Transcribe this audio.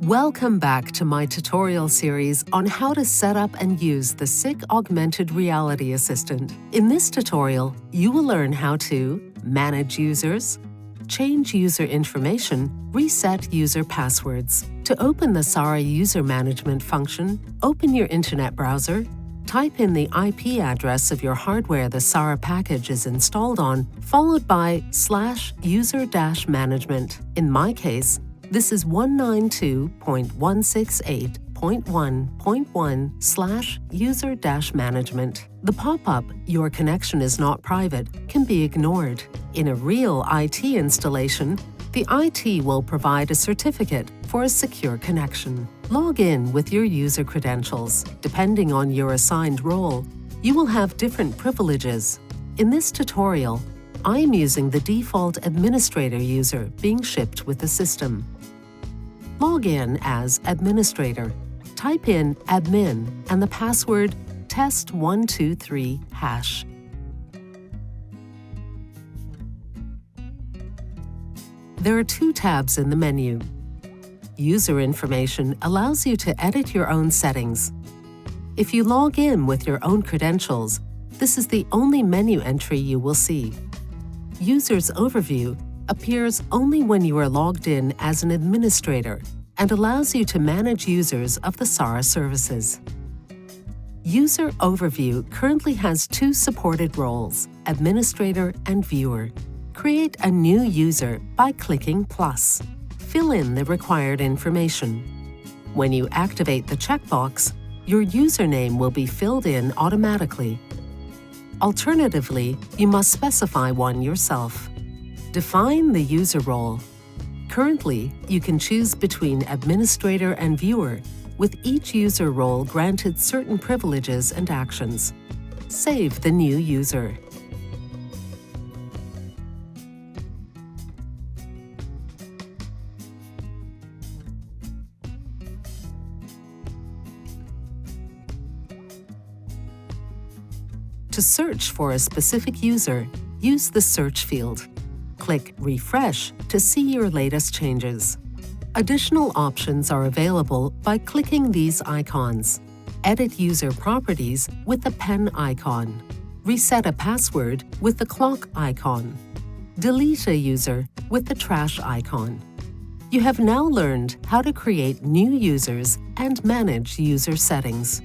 Welcome back to my tutorial series on how to set up and use the SICK Augmented Reality Assistant. In this tutorial, you will learn how to manage users, change user information, reset user passwords. To open the SARA user management function, open your internet browser, type in the IP address of your hardware the SARA package is installed on, followed by /user-management. In my case, this is 192.168.1.1/user-management. The pop-up, "Your connection is not private," can be ignored. In a real IT installation, the IT will provide a certificate for a secure connection. Log in with your user credentials. Depending on your assigned role, you will have different privileges. In this tutorial, I am using the default administrator user being shipped with the system. Log in as administrator. Type in admin and the password test123#. There are two tabs in the menu. User information allows you to edit your own settings. If you log in with your own credentials, this is the only menu entry you will see. User's overview appears only when you are logged in as an administrator and allows you to manage users of the SARA services. User Overview currently has two supported roles, administrator and viewer. Create a new user by clicking plus. Fill in the required information. When you activate the checkbox, your username will be filled in automatically. Alternatively, you must specify one yourself. Define the user role. Currently, you can choose between administrator and viewer, with each user role granted certain privileges and actions. Save the new user. To search for a specific user, use the search field. Click Refresh to see your latest changes. Additional options are available by clicking these icons. Edit user properties with the pen icon. Reset a password with the clock icon. Delete a user with the trash icon. You have now learned how to create new users and manage user settings.